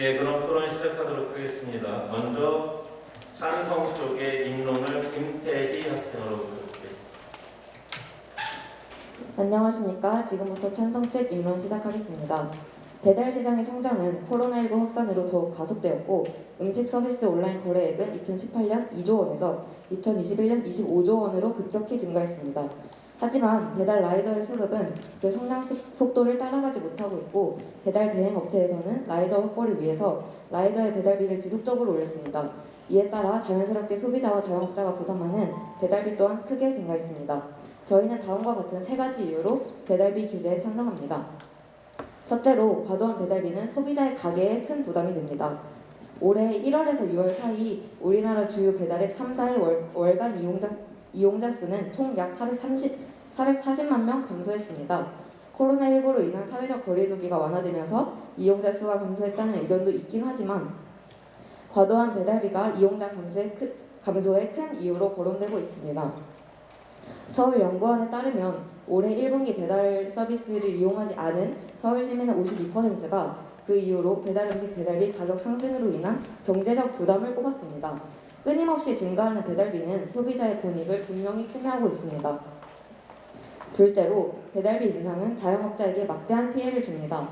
예, 그럼 토론 시작하도록 하겠습니다. 먼저 찬성 쪽의 입론을 김태희 학생으로 부르겠습니다. 안녕하십니까. 지금부터 찬성책 입론 시작하겠습니다. 배달 시장의 성장은 코로나19 확산으로 더욱 가속되었고 음식 서비스 온라인 거래액은 2018년 2조 원에서 2021년 25조 원으로 급격히 증가했습니다. 하지만 배달 라이더의 수급은 그 성장 속도를 따라가지 못하고 있고 배달 대행 업체에서는 라이더 확보를 위해서 라이더의 배달비를 지속적으로 올렸습니다. 이에 따라 자연스럽게 소비자와 자영업자가 부담하는 배달비 또한 크게 증가했습니다. 저희는 다음과 같은 세 가지 이유로 배달비 규제에 찬성합니다. 첫째로 과도한 배달비는 소비자의 가계에 큰 부담이 됩니다. 올해 1월에서 6월 사이 우리나라 주요 배달앱 3사의 월간 이용자 수는 총 약 440만 명 감소했습니다. 코로나19로 인한 사회적 거리두기가 완화되면서 이용자 수가 감소했다는 의견도 있긴 하지만 과도한 배달비가 이용자 감소의 큰 이유로 거론되고 있습니다. 서울연구원에 따르면 올해 1분기 배달 서비스를 이용하지 않은 서울 시민의 52%가 그 이후로 배달 음식 배달비 가격 상승으로 인한 경제적 부담을 꼽았습니다. 끊임없이 증가하는 배달비는 소비자의 권익을 분명히 침해하고 있습니다. 둘째로 배달비 인상은 자영업자에게 막대한 피해를 줍니다.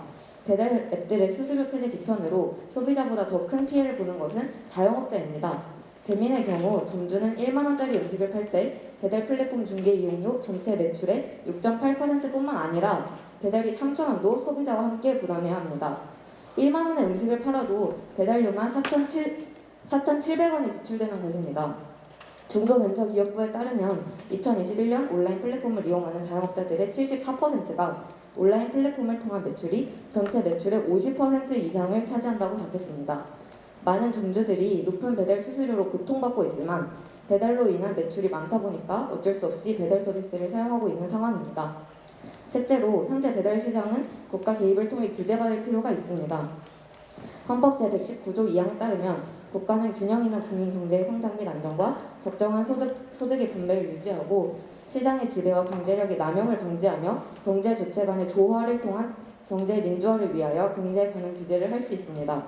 배달 앱들의 수수료 체제 개편으로 소비자보다 더 큰 피해를 보는 것은 자영업자입니다. 배민의 경우 점주는 1만 원짜리 음식을 팔 때 배달 플랫폼 중개 이용료 전체 매출의 6.8%뿐만 아니라 배달비 3,000원도 소비자와 함께 부담해야 합니다. 1만 원의 음식을 팔아도 배달료만 4,700원이 지출되는 것입니다. 중소벤처기업부에 따르면 2021년 온라인 플랫폼을 이용하는 자영업자들의 74%가 온라인 플랫폼을 통한 매출이 전체 매출의 50% 이상을 차지한다고 답했습니다. 많은 점주들이 높은 배달 수수료로 고통받고 있지만 배달로 인한 매출이 많다 보니까 어쩔 수 없이 배달 서비스를 사용하고 있는 상황입니다. 셋째로 현재 배달 시장은 국가 개입을 통해 규제받을 필요가 있습니다. 헌법 제119조 2항에 따르면 국가는 균형 있는 국민 경제의 성장 및 안정과 적정한 소득의 분배를 유지하고 시장의 지배와 경제력의 남용을 방지하며 경제 주체 간의 조화를 통한 경제 민주화를 위하여 경제에 관한 규제를 할 수 있습니다.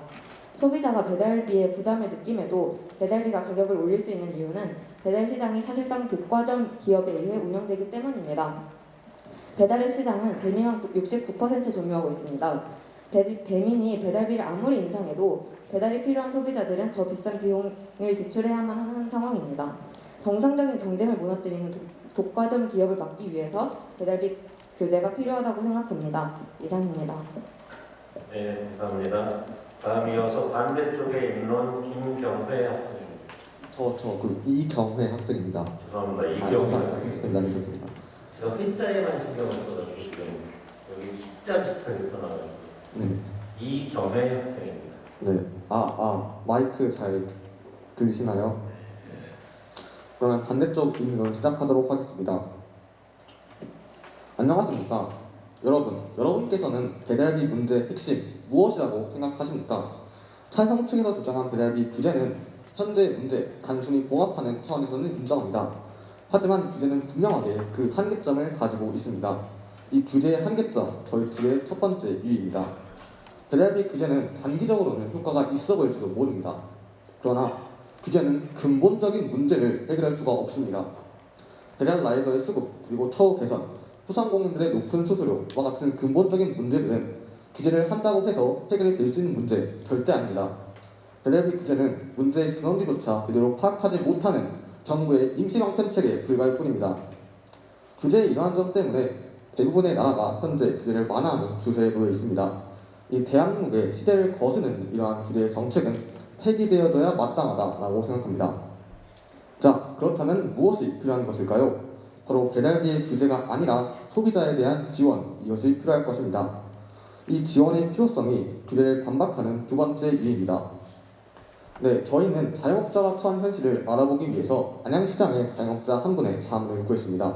소비자가 배달비의 부담을 느낌에도 배달비가 가격을 올릴 수 있는 이유는 배달 시장이 사실상 독과점 기업에 의해 운영되기 때문입니다. 배달앱 시장은 배민만 69% 점유하고 있습니다. 배민이 배달비를 아무리 인상해도 배달이 필요한 소비자들은 더 비싼 비용을 지출해야만 하는 상황입니다. 정상적인 경쟁을 무너뜨리는 독과점 기업을 막기 위해서 배달비 규제가 필요하다고 생각합니다. 이상입니다. 네, 감사합니다. 다음 이어서 반대쪽의 입론 김경회 학생입니다. 이경회 학생입니다. 죄송합니다. 이경회 학생. 남입니다. 제가 회자에만 신경을 써가지고 지금 여기 시자 비슷하게 써놔가지고 네. 이경회 학생입니다. 네. 마이크 잘 들리시나요? 그러면 반대쪽 질문을 시작하도록 하겠습니다. 안녕하십니까? 여러분께서는 배달비 문제의 핵심 무엇이라고 생각하십니까? 찬성 측에서 주장한 배달비 규제는 현재 문제 단순히 봉합하는 차원에서는 인정합니다. 하지만 규제는 분명하게 그 한계점을 가지고 있습니다. 이 규제의 한계점, 저희 측의 첫 번째 이유입니다. 배달비 규제는 단기적으로는 효과가 있어 보일지도 모릅니다. 그러나 규제는 근본적인 문제를 해결할 수가 없습니다. 배달 라이더의 수급, 그리고 처우 개선, 소상공인들의 높은 수수료와 같은 근본적인 문제들은 규제를 한다고 해서 해결이 될 수 있는 문제 절대 아닙니다. 배달비 규제는 문제의 근원지조차 제대로 파악하지 못하는 정부의 임시방편책에 불과할 뿐입니다. 규제의 이러한 점 때문에 대부분의 나라가 현재 규제를 완화하는 추세에 놓여 있습니다. 이 대한민국의 시대를 거스는 이러한 규제의 정책은 폐기되어져야 마땅하다라고 생각합니다. 자, 그렇다면 무엇이 필요한 것일까요? 바로 배달비의 규제가 아니라 소비자에 대한 지원, 이것이 필요할 것입니다. 이 지원의 필요성이 규제를 반박하는 두 번째 이유입니다. 네, 저희는 자영업자가 처한 현실을 알아보기 위해서 안양시장의 자영업자 한 분의 자문을 구했습니다.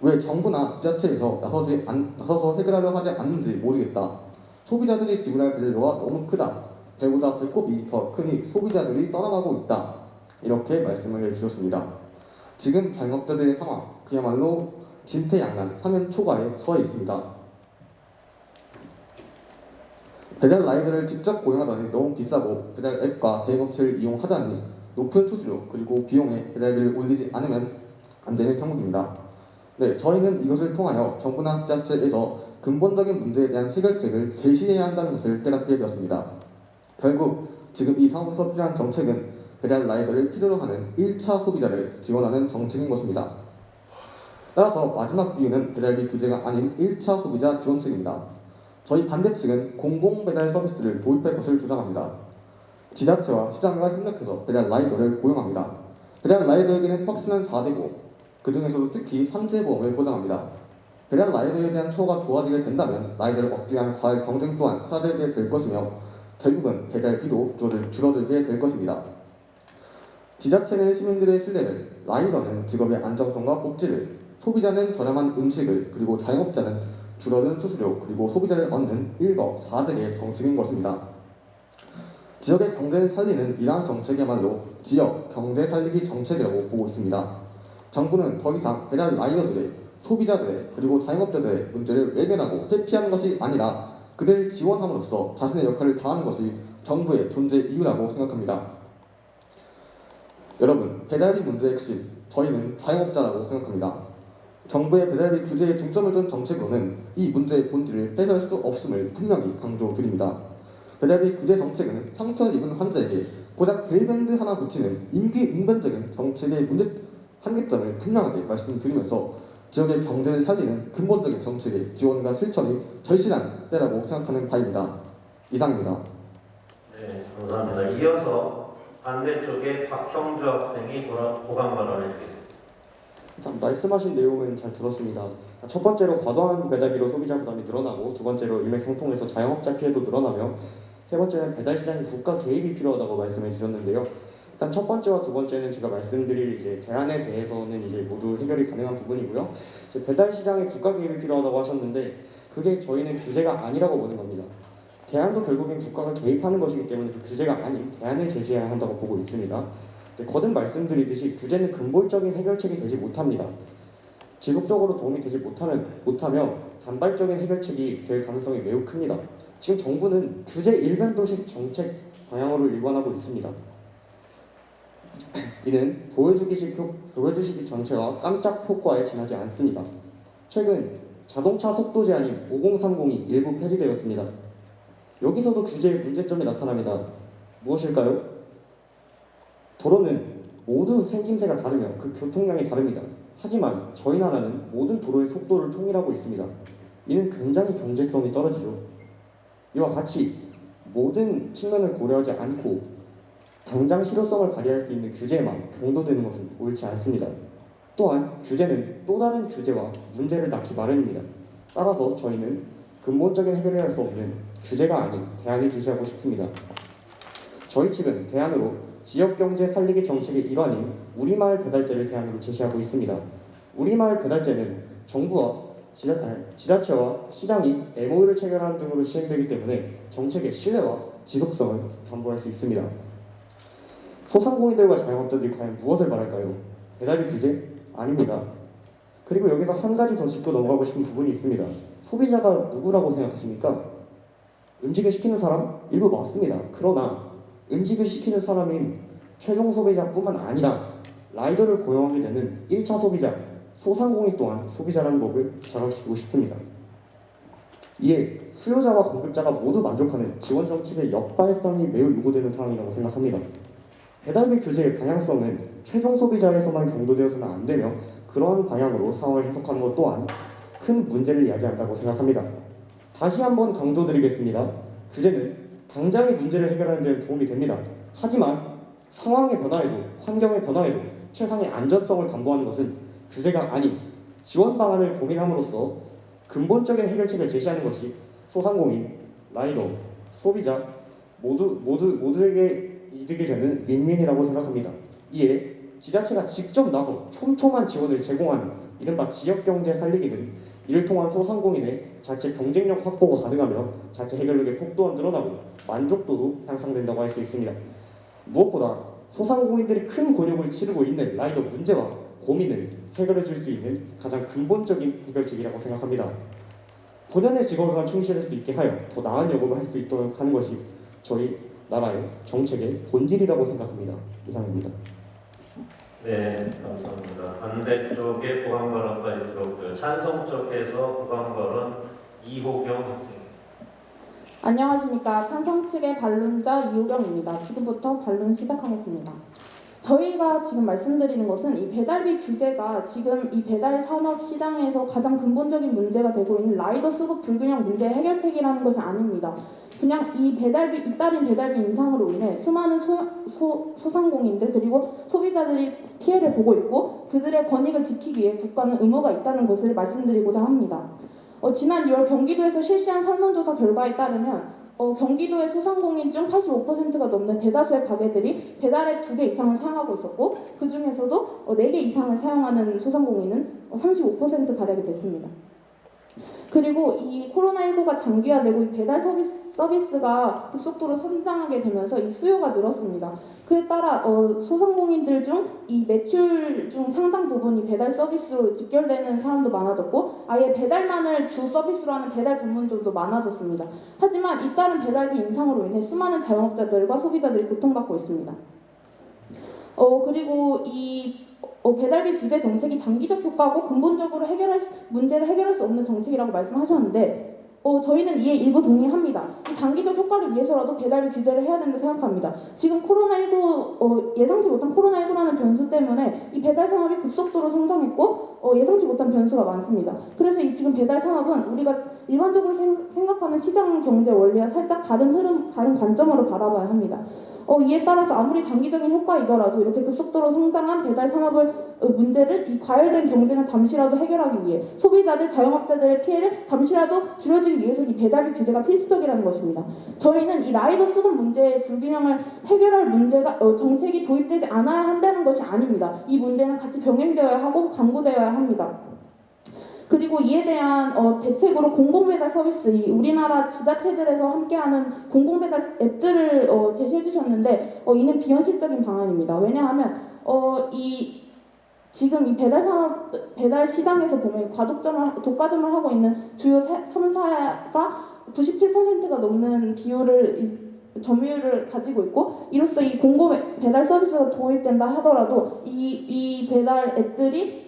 왜 정부나 지자체에서 나서서 해결하려 하지 않는지 모르겠다. 소비자들이 지불할 배달료가 너무 크다. 배보다 배꼽이 더 크니 소비자들이 떠나가고 있다. 이렇게 말씀을 해주셨습니다. 지금 자영업자들의 상황, 그야말로 진퇴양난, 화면 초과에 처해 있습니다. 배달 라이더를 직접 고용하다니 너무 비싸고 배달 앱과 대행업체를 이용하자니 높은 수수료 그리고 비용에 배달비를 올리지 않으면 안 되는 형국입니다. 네, 저희는 이것을 통하여 정부나 지자체에서 근본적인 문제에 대한 해결책을 제시해야 한다는 것을 깨닫게 되었습니다. 결국 지금 이 상황에서 필요한 정책은 배달 라이더를 필요로 하는 1차 소비자를 지원하는 정책인 것입니다. 따라서 마지막 이유는 배달비 규제가 아닌 1차 소비자 지원책입니다. 저희 반대측은 공공배달 서비스를 도입할 것을 주장합니다. 지자체와 시장과 협력해서 배달 라이더를 고용합니다. 배달 라이더에게는 확신은 4대고 그 중에서도 특히 산재보험을 보장합니다. 배달 라이더에 대한 처우가 좋아지게 된다면 라이더를 얻기 위한 과외 경쟁 또한 사라지게 될 것이며 결국은 배달비도 줄어들게 될 것입니다. 지자체는 시민들의 신뢰를, 라이더는 직업의 안정성과 복지를, 소비자는 저렴한 음식을, 그리고 자영업자는 줄어든 수수료, 그리고 소비자를 얻는 1거 4득의 정책인 것입니다. 지역의 경제를 살리는 이러한 정책이야말로 지역 경제 살리기 정책이라고 보고 있습니다. 정부는 더 이상 배달 라이더들의, 소비자들의, 그리고 자영업자들의 문제를 외면하고 회피하는 것이 아니라 그들을 지원함으로써 자신의 역할을 다하는 것이 정부의 존재 이유라고 생각합니다. 여러분, 배달비 문제의 핵심, 저희는 자영업자라고 생각합니다. 정부의 배달비 규제에 중점을 둔 정책으로는 이 문제의 본질을 해소할 수 없음을 분명히 강조드립니다. 배달비 규제 정책은 상처를 입은 환자에게 고작 벨밴드 하나 붙이는 임기응변적인 정책의 문제 한계점을 분명하게 말씀드리면서 지역의 경제를 살리는 근본적인 정책의 지원과 실천이 절실한 때라고 생각하는 바입니다. 이상입니다. 네, 감사합니다. 이어서 반대쪽에 박형주 학생이 보강 발언을 드리겠습니다. 말씀하신 내용은 잘 들었습니다. 첫 번째로 과도한 배달비로 소비자 부담이 늘어나고, 두 번째로 일맥상통해서 자영업자 피해도 늘어나며, 세 번째는 배달 시장에 국가 개입이 필요하다고 말씀해 주셨는데요. 일단 첫 번째와 두 번째는 제가 말씀드릴 대안에 대해서는 모두 해결이 가능한 부분이고요. 배달 시장에 국가 개입이 필요하다고 하셨는데 그게 저희는 규제가 아니라고 보는 겁니다. 대안도 결국엔 국가가 개입하는 것이기 때문에 그 규제가 아닌 대안을 제시해야 한다고 보고 있습니다. 거듭 말씀드리듯이 규제는 근본적인 해결책이 되지 못합니다. 지속적으로 도움이 되지 못하며 단발적인 해결책이 될 가능성이 매우 큽니다. 지금 정부는 규제 일변도식 정책 방향으로 일관하고 있습니다. 이는 보여주기 전체와 깜짝 효과에 지나지 않습니다. 최근 자동차 속도 제한인 5030이 일부 폐지되었습니다. 여기서도 규제의 문제점이 나타납니다. 무엇일까요? 도로는 모두 생김새가 다르며 그 교통량이 다릅니다. 하지만 저희 나라는 모든 도로의 속도를 통일하고 있습니다. 이는 굉장히 경제성이 떨어지죠. 이와 같이 모든 측면을 고려하지 않고 당장 실효성을 발휘할 수 있는 규제에만 경도되는 것은 옳지 않습니다. 또한 규제는 또 다른 규제와 문제를 낳기 마련입니다. 따라서 저희는 근본적인 해결을 할 수 없는 규제가 아닌 대안을 제시하고 싶습니다. 저희 측은 대안으로 지역경제 살리기 정책의 일환인 우리마을 배달제를 대안으로 제시하고 있습니다. 우리마을 배달제는 정부와 지자체와 시장이 MOU를 체결하는 등으로 시행되기 때문에 정책의 신뢰와 지속성을 담보할 수 있습니다. 소상공인들과 자영업자들이 과연 무엇을 바랄까요? 배달비 규제? 아닙니다. 그리고 여기서 한 가지 더 짚고 넘어가고 싶은 부분이 있습니다. 소비자가 누구라고 생각하십니까? 음식을 시키는 사람? 일부 맞습니다. 그러나 음식을 시키는 사람인 최종 소비자뿐만 아니라 라이더를 고용하게 되는 1차 소비자, 소상공인 또한 소비자라는 법을 자각시키고 싶습니다. 이에 수요자와 공급자가 모두 만족하는 지원 정책의 역발상이 매우 요구되는 상황이라고 생각합니다. 배달비 규제의 방향성은 최종 소비자에서만 경도되어서는 안 되며 그러한 방향으로 상황을 해석하는 것 또한 큰 문제를 야기한다고 생각합니다. 다시 한번 강조드리겠습니다. 규제는 당장의 문제를 해결하는 데 도움이 됩니다. 하지만 상황의 변화에도 환경의 변화에도 최상의 안전성을 담보하는 것은 규제가 아닌 지원 방안을 고민함으로써 근본적인 해결책을 제시하는 것이 소상공인, 라이더, 소비자 모두에게 이득이 되는 윈윈이라고 생각합니다. 이에 지자체가 직접 나서 촘촘한 지원을 제공하는 이른바 지역경제 살리기는 이를 통한 소상공인의 자체 경쟁력 확보가 가능하며 자체 해결력의 폭도가 늘어나고 만족도도 향상된다고 할 수 있습니다. 무엇보다 소상공인들이 큰 곤욕을 치르고 있는 라이더 문제와 고민을 해결해 줄 수 있는 가장 근본적인 해결책이라고 생각합니다. 본연의 직업에만 충실할 수 있게 하여 더 나은 영업을 할 수 있도록 하는 것이 저희 나라의 정책의 본질이라고 생각합니다. 이상입니다. 네, 감사합니다. 반대쪽에 보강 발언까지 들었고요. 찬성 쪽에서 보강 발언 이호경 학생. 안녕하십니까. 찬성 측의 반론자 이호경입니다. 지금부터 반론 시작하겠습니다. 저희가 지금 말씀드리는 것은 이 배달비 규제가 지금 이 배달 산업 시장에서 가장 근본적인 문제가 되고 있는 라이더 수급 불균형 문제 해결책이라는 것이 아닙니다. 그냥 잇따른 배달비 인상으로 인해 수많은 소상공인들 그리고 소비자들이 피해를 보고 있고 그들의 권익을 지키기 위해 국가는 의무가 있다는 것을 말씀드리고자 합니다. 지난 6월 경기도에서 실시한 설문조사 결과에 따르면 경기도의 소상공인 중 85%가 넘는 대다수의 가게들이 배달앱 2개 이상을 사용하고 있었고 그 중에서도 4개 이상을 사용하는 소상공인은 35%가량이 됐습니다. 그리고 이 코로나19가 장기화되고 이 배달 서비스가 급속도로 성장하게 되면서 이 수요가 늘었습니다. 그에 따라 소상공인들 중 이 매출 중 상당 부분이 배달 서비스로 직결되는 사람도 많아졌고 아예 배달만을 주 서비스로 하는 배달 전문점도 많아졌습니다. 하지만 잇따른 배달비 인상으로 인해 수많은 자영업자들과 소비자들이 고통받고 있습니다. 그리고 이 배달비 규제 정책이 단기적 효과고 근본적으로 문제를 해결할 수 없는 정책이라고 말씀하셨는데 저희는 이에 일부 동의합니다. 이 단기적 효과를 위해서라도 배달비 규제를 해야 된다고 생각합니다. 지금 코로나19 예상치 못한 코로나19라는 변수 때문에 이 배달 산업이 급속도로 성장했고 예상치 못한 변수가 많습니다. 그래서 이 지금 배달 산업은 우리가 일반적으로 생각하는 시장 경제 원리와 살짝 다른 관점으로 바라봐야 합니다. 이에 따라서 아무리 단기적인 효과이더라도 이렇게 급속도로 성장한 배달 산업을 문제를 이 과열된 경쟁을 잠시라도 해결하기 위해 소비자들, 자영업자들의 피해를 잠시라도 줄여주기 위해서는 이 배달비 규제가 필수적이라는 것입니다. 저희는 이 라이더 수급 문제의 불균형을 해결할 문제가 정책이 도입되지 않아야 한다는 것이 아닙니다. 이 문제는 같이 병행되어야 하고 강구되어야 합니다. 그리고 이에 대한 대책으로 공공배달 서비스, 우리나라 지자체들에서 함께하는 공공배달 앱들을 제시해 주셨는데 이는 비현실적인 방안입니다. 왜냐하면 지금 이 배달 시장에서 보면 독과점을 하고 있는 주요 3사가 97%가 넘는 점유율을 가지고 있고 이로써 이 공공 배달 서비스가 도입된다 하더라도 이 배달 앱들이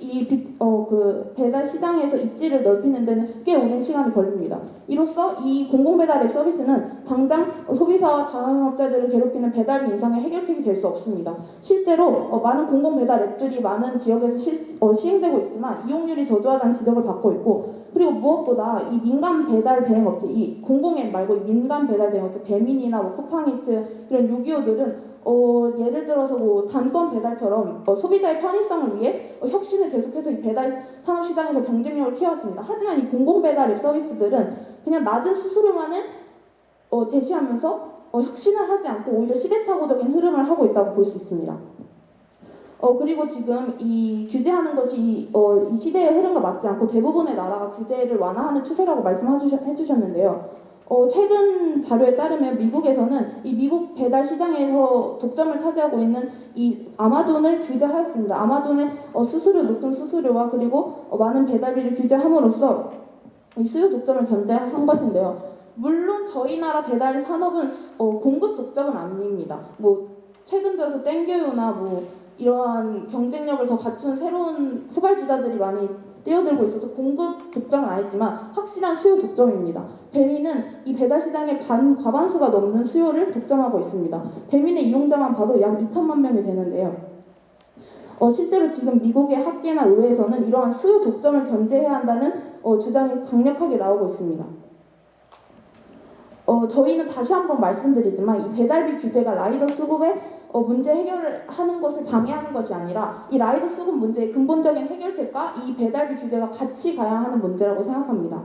그 배달 시장에서 입지를 넓히는 데는 꽤 오랜 시간이 걸립니다. 이로써 이 공공 배달 앱 서비스는 당장 소비자와 자영업자들을 괴롭히는 배달비 인상의 해결책이 될 수 없습니다. 실제로 많은 공공 배달 앱들이 많은 지역에서 시행되고 있지만 이용률이 저조하다는 지적을 받고 있고 그리고 무엇보다 이 민간 배달 대행 업체, 이 공공 앱 말고 이 민간 배달 대행 업체, 배민이나 쿠팡이츠 이런 요기요들은 예를 들어서 단건 배달처럼 소비자의 편의성을 위해 혁신을 계속해서 이 배달 산업 시장에서 경쟁력을 키워왔습니다. 하지만 이 공공 배달 앱 서비스들은 그냥 낮은 수수료만을 제시하면서 혁신을 하지 않고 오히려 시대착오적인 흐름을 하고 있다고 볼 수 있습니다. 그리고 지금 이 규제하는 것이 이 시대의 흐름과 맞지 않고 대부분의 나라가 규제를 완화하는 추세라고 말씀해 주셨는데요. 최근 자료에 따르면 미국에서는 이 미국 배달 시장에서 독점을 차지하고 있는 이 아마존을 규제하였습니다. 아마존의 높은 수수료와 그리고 많은 배달비를 규제함으로써 이 수요 독점을 견제한 것인데요. 물론 저희 나라 배달 산업은 공급 독점은 아닙니다. 최근 들어서 땡겨요나 이러한 경쟁력을 더 갖춘 새로운 후발주자들이 많이 뛰어들고 있어서 공급 독점은 아니지만 확실한 수요 독점입니다. 배민은 이 배달 시장의 과반수가 넘는 수요를 독점하고 있습니다. 배민의 이용자만 봐도 약 2천만 명이 되는데요. 실제로 지금 미국의 학계나 의회에서는 이러한 수요 독점을 견제해야 한다는 주장이 강력하게 나오고 있습니다. 저희는 다시 한번 말씀드리지만 이 배달비 규제가 라이더 수급의 문제 해결을 하는 것을 방해하는 것이 아니라 이 라이더 수급 문제의 근본적인 해결책과 이 배달비 규제가 같이 가야 하는 문제라고 생각합니다.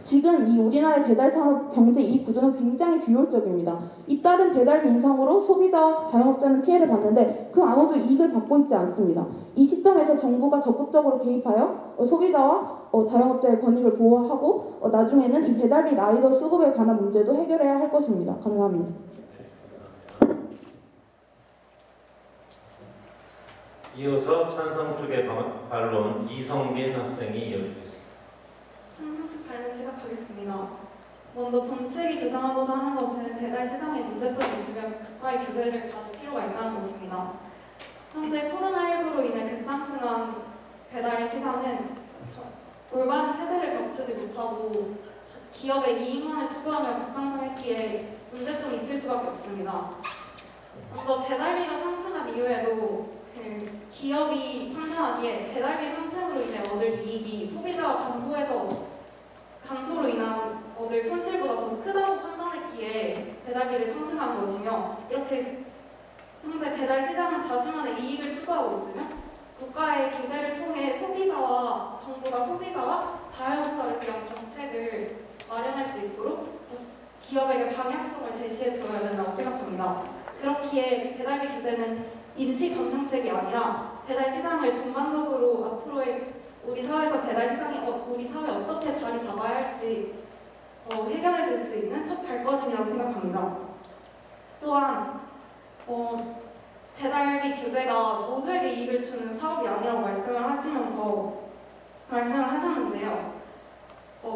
지금 이 우리나라의 배달 산업 경제 이익 구조는 굉장히 비효율적입니다. 잇따른 배달비 인상으로 소비자와 자영업자는 피해를 봤는데 그 아무도 이익을 받고 있지 않습니다. 이 시점에서 정부가 적극적으로 개입하여 소비자와 자영업자의 권익을 보호하고 나중에는 이 배달비 라이더 수급에 관한 문제도 해결해야 할 것입니다. 감사합니다. 이어서 찬성 쪽의 반론 이성민 학생이 이어주겠습니다. 찬성 측 반론 하겠습니다. 먼저 본측이 주장하고자 하는 것은 배달 시장에 문제점이 있으면 국가의 규제를 받을 필요가 있다는 것입니다. 현재 코로나19로 인해 급상승한 배달 시장은 올바른 체제를 갖추지 못하고 기업의 이익만을 추구하며 급상승했기에 문제점이 있을 수밖에 없습니다. 먼저 배달비가 상승한 이후에도 기업이 판단하기에 배달비 상승으로 인해 얻을 이익이 소비자와 감소로 인한 얻을 손실보다 더 크다고 판단했기에 배달비를 상승한 것이며, 이렇게 현재 배달 시장은 자신만의 이익을 추구하고 있으며 국가의 규제를 통해 정부가 소비자와 자영업자를 위한 정책을 마련할 수 있도록 기업에게 방향성을 제시해줘야 된다고 생각합니다. 그렇기에 배달비 규제는 임시 방향책이 아니라 배달 시장을 전반적으로 앞으로의 우리 사회에서 배달 시장이 우리 사회에 어떻게 자리 잡아야 할지 해결해 줄 수 있는 첫 발걸음이라고 생각합니다. 또한 배달비 규제가 모두에게 이익을 주는 사업이 아니라고 말씀을 하셨는데요.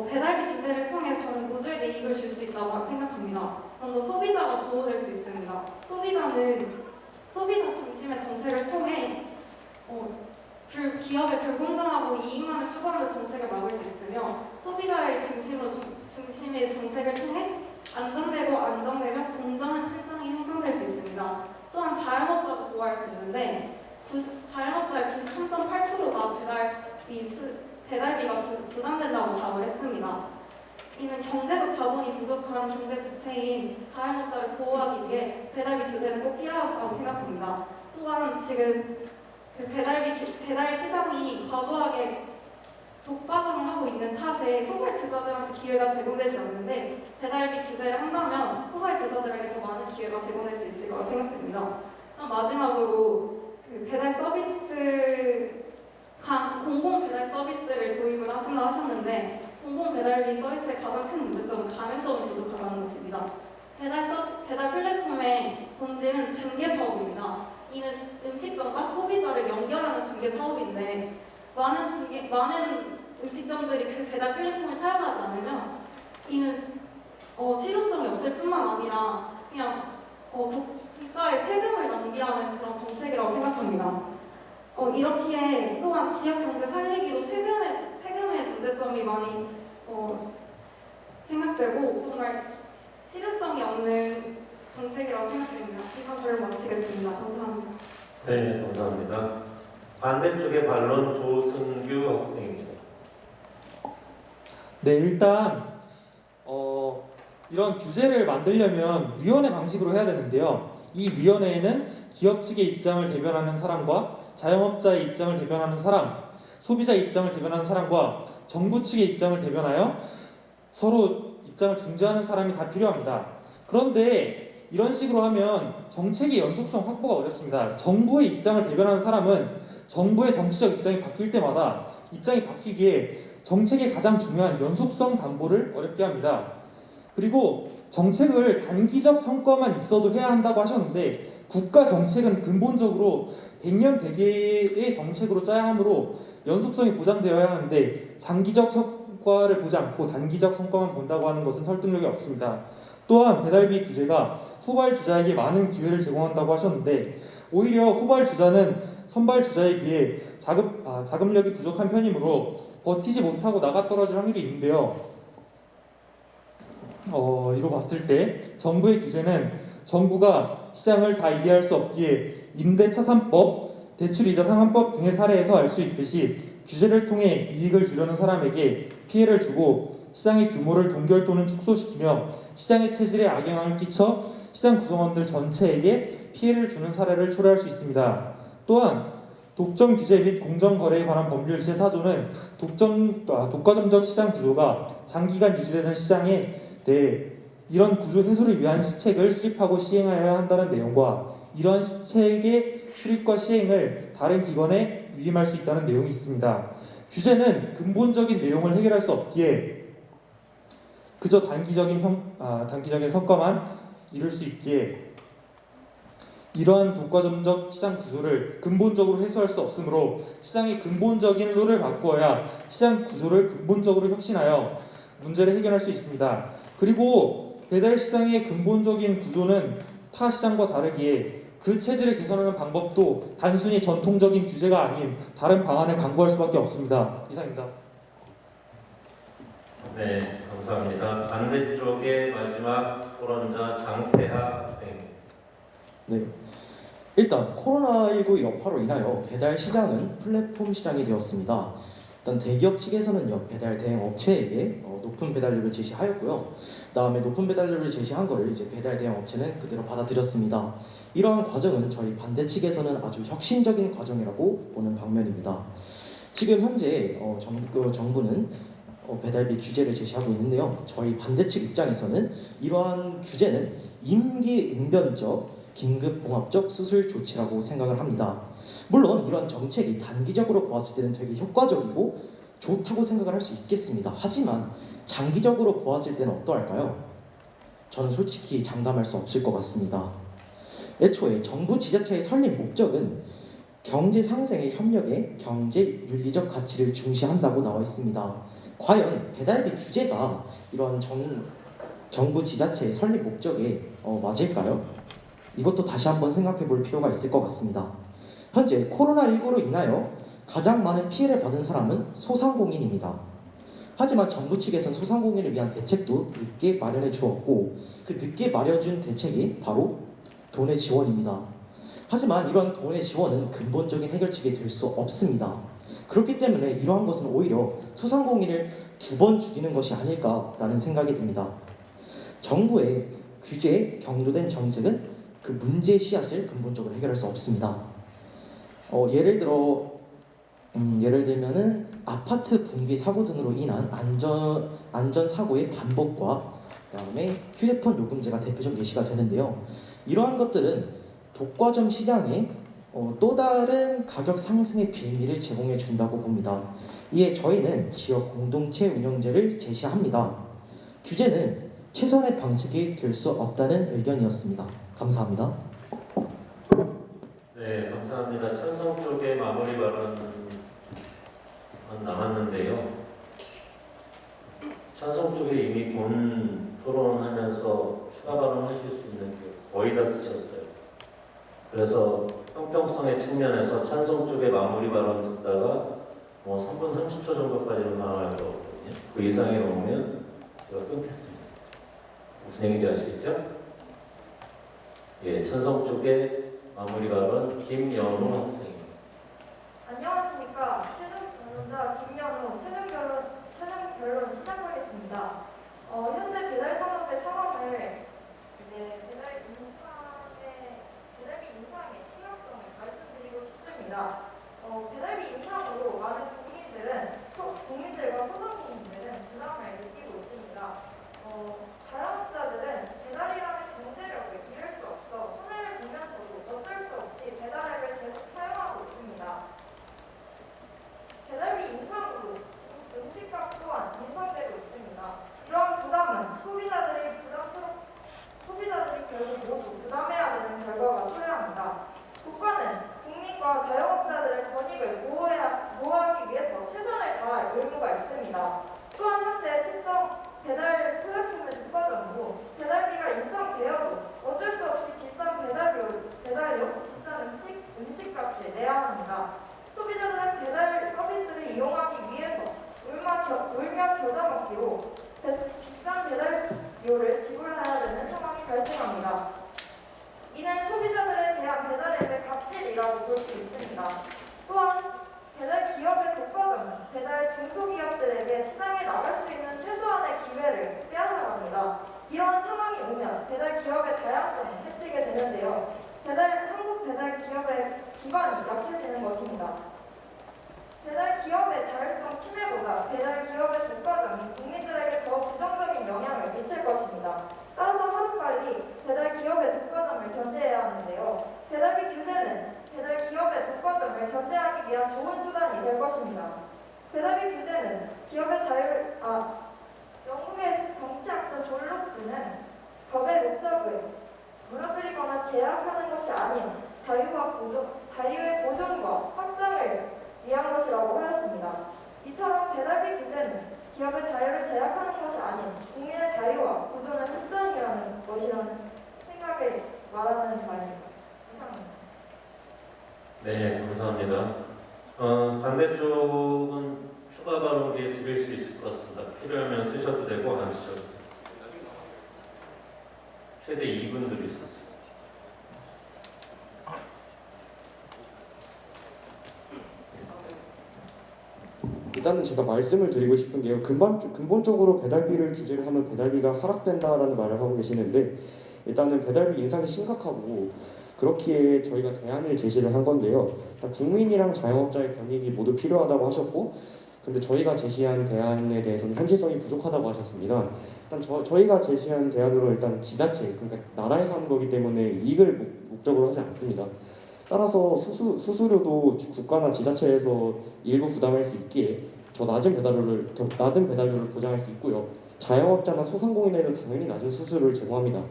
배달비 규제를 통해 저는 모두에게 이익을 줄 수 있다고 생각합니다. 먼저 소비자가 보호될 수 있습니다. 소비자는 소비자 중심의 정책을 통해 기업의 불공정하고 이익만을 추구하는 정책을 막을 수 있으며, 소비자의 중심의 정책을 통해 안정되며 공정한 시장이 형성될 수 있습니다. 또한 자영업자도 보호할 수 있는데 자영업자의 93.8%가 배달비가 부담된다고 답을 했습니다. 이는 경제적 자본이 부족한 경제 주체인 자영업자를 보호하기 위해 배달비 규제는 꼭 필요하다고 생각합니다. 또한 지금 배달 시장이 과도하게 독과점을 하고 있는 탓에 후발주자들한테 기회가 제공되지 않는데, 배달비 규제를 한다면 후발주자들에게 더 많은 기회가 제공될 수 있을 거라 생각됩니다. 마지막으로 배달 서비스 공공 배달 서비스를 도입을 하신다고 하셨는데, 공공 배달비 서비스의 가장 큰 문제점은 가맹점이 부족하다는 것입니다. 배달 플랫폼의 본질은 중개 사업입니다. 이는 음식점과 소비자를 연결하는 중개 사업인데, 많은 음식점들이 그 배달 플랫폼을 사용하지 않으면 이는 실효성이 없을 뿐만 아니라 그냥 국가의 세금을 낭비하는 그런 정책이라고 생각합니다. 이렇기에 또한 지역 경제 살리기도 세금의 문제점이 많이 생각되고 정말 실효성이 없는 정책이라고 생각됩니다. 이상을 마치겠습니다. 감사합니다. 네, 감사합니다. 반대쪽의 반론 조승규 학생입니다. 네, 일단 이런 규제를 만들려면 위원회 방식으로 해야 되는데요. 이 위원회에는 기업 측의 입장을 대변하는 사람과 자영업자의 입장을 대변하는 사람, 소비자의 입장을 대변하는 사람과 정부 측의 입장을 대변하여 서로 입장을 중재하는 사람이 다 필요합니다. 그런데 이런 식으로 하면 정책의 연속성 확보가 어렵습니다. 정부의 입장을 대변하는 사람은 정부의 정치적 입장이 바뀔 때마다 입장이 바뀌기에 정책의 가장 중요한 연속성 담보를 어렵게 합니다. 그리고 정책을 단기적 성과만 있어도 해야 한다고 하셨는데, 국가 정책은 근본적으로 100년 대계의 정책으로 짜야 하므로 연속성이 보장되어야 하는데, 장기적 성과를 보지 않고 단기적 성과만 본다고 하는 것은 설득력이 없습니다. 또한 배달비 규제가 후발주자에게 많은 기회를 제공한다고 하셨는데, 오히려 후발주자는 선발주자에 비해 자금력이 부족한 편이므로 버티지 못하고 나가 떨어질 확률이 있는데요. 이로 봤을 때 정부의 규제는 정부가 시장을 다 이해할 수 없기에 임대차산법, 대출이자 상환법 등의 사례에서 알 수 있듯이 규제를 통해 이익을 주려는 사람에게 피해를 주고 시장의 규모를 동결 또는 축소시키며 시장의 체질에 악영향을 끼쳐 시장 구성원들 전체에게 피해를 주는 사례를 초래할 수 있습니다. 또한 독점 규제 및 공정거래에 관한 법률 제4조는 독과점적 시장 구조가 장기간 유지되는 시장에 대해 이런 구조 해소를 위한 시책을 수립하고 시행하여야 한다는 내용과 이런 시책의 수립과 시행을 다른 기관에 위임할 수 있다는 내용이 있습니다. 규제는 근본적인 내용을 해결할 수 없기에 그저 단기적인 성과만 이룰 수 있기에 이러한 독과점적 시장 구조를 근본적으로 해소할 수 없으므로 시장의 근본적인 룰을 바꾸어야 시장 구조를 근본적으로 혁신하여 문제를 해결할 수 있습니다. 그리고 배달 시장의 근본적인 구조는 타 시장과 다르기에 그 체질을 개선하는 방법도 단순히 전통적인 규제가 아닌 다른 방안을 강구할 수밖에 없습니다. 이상입니다. 네, 감사합니다. 반대쪽의 마지막 토론자 장태하 학생입니다. 네. 일단 코로나19 여파로 인하여 배달 시장은 플랫폼 시장이 되었습니다. 일단 대기업 측에서는요 배달 대행 업체에게 높은 배달료를 제시하였고요. 그다음에 높은 배달료를 제시한 거를 이제 배달 대행 업체는 그대로 받아들였습니다. 이러한 과정은 저희 반대 측에서는 아주 혁신적인 과정이라고 보는 방면입니다. 지금 현재 정부는 배달비 규제를 제시하고 있는데요. 저희 반대 측 입장에서는 이러한 규제는 임기응변적 긴급봉합적 수술 조치라고 생각을 합니다. 물론 이런 정책이 단기적으로 보았을 때는 되게 효과적이고 좋다고 생각을 할 수 있겠습니다. 하지만 장기적으로 보았을 때는 어떠할까요? 저는 솔직히 장담할 수 없을 것 같습니다. 애초에 정부 지자체의 설립 목적은 경제 상생의 협력에 경제 윤리적 가치를 중시한다고 나와 있습니다. 과연 배달비 규제가 이러한 정부 지자체의 설립 목적에 맞을까요? 이것도 다시 한번 생각해 볼 필요가 있을 것 같습니다. 현재 코로나19로 인하여 가장 많은 피해를 받은 사람은 소상공인입니다. 하지만 정부 측에서는 소상공인을 위한 대책도 늦게 마련해 주었고 그 늦게 마련해준 대책이 바로 돈의 지원입니다. 하지만 이런 돈의 지원은 근본적인 해결책이 될 수 없습니다. 그렇기 때문에 이러한 것은 오히려 소상공인을 두 번 죽이는 것이 아닐까라는 생각이 듭니다. 정부의 규제에 경도된 정책은 그 문제의 씨앗을 근본적으로 해결할 수 없습니다. 예를 들면은 아파트 붕괴 사고 등으로 인한 안전 사고의 반복과 그다음에 휴대폰 요금제가 대표적 예시가 되는데요. 이러한 것들은 독과점 시장에 또 다른 가격 상승의 빌미를 제공해 준다고 봅니다. 이에 저희는 지역 공동체 운영제를 제시합니다. 규제는 최선의 방식이 될 수 없다는 의견이었습니다. 감사합니다. 네, 감사합니다. 찬성 쪽의 마무리 발언은 남았는데요. 찬성 쪽에 이미 본 토론하면서 추가 발언하실 수 있는 게 거의 다 쓰셨어요. 그래서 형평성의 측면에서 찬성 쪽의 마무리 발언 듣다가 3분 30초 정도까지는 가능할 거거든요. 그 이상이 넘으면 제가 끊겠습니다. 무슨 얘기인지 아시겠죠? 예, 찬성 쪽의 마무리 발언 김연우 학생입니다. 안녕하십니까. 최종 변론자 김연우 최종 변론 시작하겠습니다. 현재 배달 산업의 상황을 배달비 인상의 심각성을 말씀드리고 싶습니다. 배달비 인상으로 많은 국민들과 소상공인들은 부담을 느끼고 있습니다. 자영업자들은 배달이라는 경제력을 잃을 수 없어 손해를 보면서도 어쩔 수 없이 배달앱을 계속 사용하고 있습니다. 배달비 인상으로 음식값 또한 인상되고 있습니다. 이러한 부담은 소비자들이 결국 모두 부담해야 되는 결과가 초래합니다. 국가는 국민과 자영업자들의 권익을 보호하기 위해서 최선을 다할 의무가 있습니다. 또한 현재 특정 배달 플랫폼의 독과점으로 배달비가 인상되어도 어쩔 수 없이 비싼 배달료, 비싼 음식값을 내야 합니다. 소비자들은 배달 서비스를 이용하기 위해서 울며 겨자 먹기로 비싼 배달료를 지불해야 되는 상황이 발생합니다. 이는 소비자들에 대한 배달앱의 갑질이라고 볼 수 있습니다. 또한 배달 기업의 독과점은 배달 중소기업들에게 시장에 나갈 수 있는 최소한의 기회를 빼앗아갑니다. 이러한 상황이 오면 배달 기업의 다양성을 해치게 되는데요. 한국 배달 기업의 기반이 약해지는 것입니다. 배달 기업의 자율성 침해보다 배달 기업의 독과점이 국민들에게 더 부정적인 영향을 미칠 것입니다. 따라서 하루빨리 배달 기업의 독과점을 견제해야 하는데요. 배달비 규제는 배달 기업의 독과점을 견제하기 위한 좋은 수단이 될 것입니다. 배달비 규제는 영국의 정치학자 존 록크는 법의 목적을 무너뜨리거나 제약하는 것이 아닌 자유의 보존과 확장을 위한 것이라고 하였습니다. 이처럼 배달비 규제는 기업의 자유를 제약하는 것이 아닌 국민의 자유와 보존의 확장이라는 것이라는 생각을 말하는 바입니다. 이상입니다. 네, 감사합니다. 반대쪽은 추가 발언 기회 드릴 수 있을 것 같습니다. 필요하면 쓰셔도 되고 안 쓰셔도 되고. 최대 2분 드릴 수 있습니다. 일단은 제가 말씀을 드리고 싶은 게요. 근본적으로 배달비를 규제를 하면 배달비가 하락된다라는 말을 하고 계시는데 일단은 배달비 인상이 심각하고 그렇기에 저희가 대안을 제시를 한 건데요. 일단 국민이랑 자영업자의 권익이 모두 필요하다고 하셨고 근데 저희가 제시한 대안에 대해서는 현실성이 부족하다고 하셨습니다. 일단 저희가 제시한 대안으로 일단 지자체, 그러니까 나라에서 하는 거기 때문에 이익을 목적으로 하지 않습니다. 따라서 수수료도 국가나 지자체에서 일부 부담할 수 있기에 더 낮은 배달료를 보장할 수 있고요. 자영업자나 소상공인에는 당연히 낮은 수수료를 제공합니다.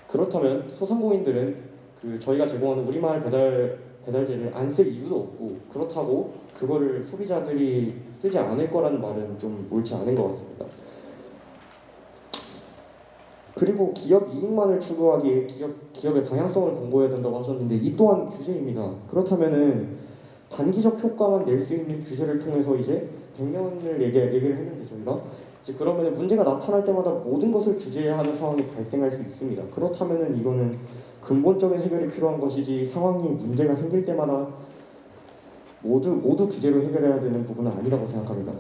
그렇다면 소상공인들은 저희가 제공하는 우리마을 배달제를 안 쓸 이유도 없고 그렇다고 그거를 소비자들이 쓰지 않을 거라는 말은 좀 옳지 않은 것 같습니다. 그리고 기업 이익만을 추구하기에 기업의 방향성을 공고해야 된다고 하셨는데 이 또한 규제입니다. 그렇다면은 단기적 효과만 낼 수 있는 규제를 통해서 이제 100년을 얘기를 했는데 저희가 이제 그러면 문제가 나타날 때마다 모든 것을 규제해야 하는 상황이 발생할 수 있습니다. 그렇다면은 이거는 근본적인 해결이 필요한 것이지 상황이 문제가 생길 때마다 모두 규제로 해결해야 되는 부분은 아니라고 생각합니다.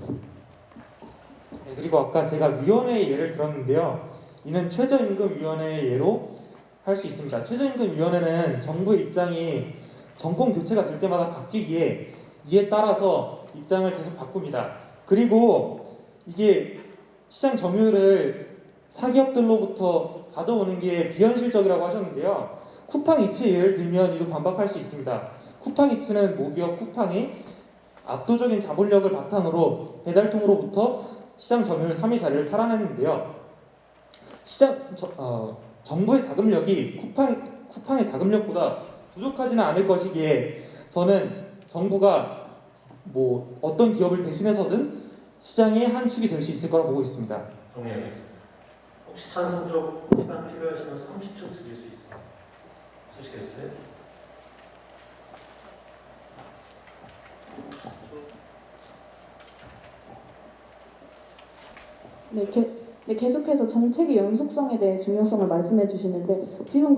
네, 그리고 아까 제가 위원회의 예를 들었는데요. 이는 최저임금위원회의 예로 할 수 있습니다. 최저임금위원회는 정부의 입장이 정권 교체가 될 때마다 바뀌기에 이에 따라서 입장을 계속 바꿉니다. 그리고 이게 시장 점유율을 사기업들로부터 가져오는 게 비현실적이라고 하셨는데요. 쿠팡이츠 예를 들면 이거 반박할 수 있습니다. 쿠팡이츠는 모기업 쿠팡이 압도적인 자본력을 바탕으로 배달통으로부터 시장 점유율 3위 자리를 탈환했는데요. 정부의 자금력이 쿠팡의 자금력보다 부족하지는 않을 것이기에 저는 정부가 뭐 어떤 기업을 대신해서든 시장의 한 축이 될 수 있을 거라고 보고 있습니다. 정리하겠습니다. 혹시 찬성 쪽 시간 필요하시면 30초 드릴 수 있어요. 쓰시겠어요? 네, 계속해서 정책의 연속성에 대해 중요성을 말씀해 주시는데 지금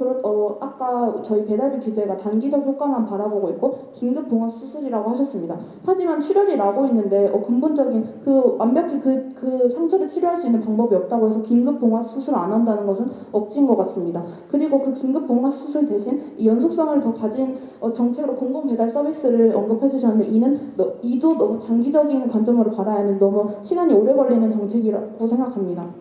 아까 저희 배달비 규제가 단기적 효과만 바라보고 있고 긴급 봉합 수술이라고 하셨습니다. 하지만 출혈이 나고 있는데 근본적인 완벽히 그 상처를 치료할 수 있는 방법이 없다고 해서 긴급 봉합 수술 안 한다는 것은 억지인 것 같습니다. 그리고 그 긴급 봉합 수술 대신 이 연속성을 더 가진 정책으로 공공 배달 서비스를 언급해 주셨는데 이도 너무 장기적인 관점으로 바라야 하는 너무 시간이 오래 걸리는 정책이라고 생각합니다.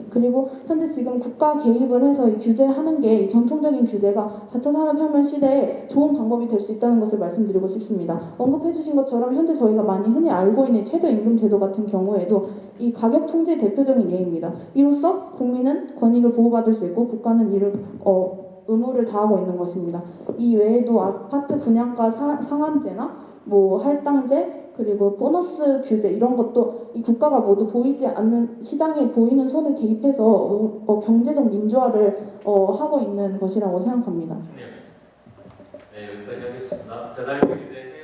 그리고 현재 지금 국가 개입을 해서 이 규제하는 게 이 전통적인 규제가 4차 산업혁명 시대에 좋은 방법이 될 수 있다는 것을 말씀드리고 싶습니다. 언급해 주신 것처럼 현재 저희가 많이 흔히 알고 있는 최저임금 제도 같은 경우에도 이 가격 통제의 대표적인 예입니다. 이로써 국민은 권익을 보호받을 수 있고 국가는 이를 의무를 다하고 있는 것입니다. 이 외에도 아파트 분양가 상한제나 할당제 그리고 보너스 규제 이런 것도 이 국가가 모두 보이지 않는 시장에 보이는 손을 개입해서 경제적 민주화를 하고 있는 것이라고 생각합니다. 정리하겠습니다. 네, 여기까지 하겠습니다. 배달비 규제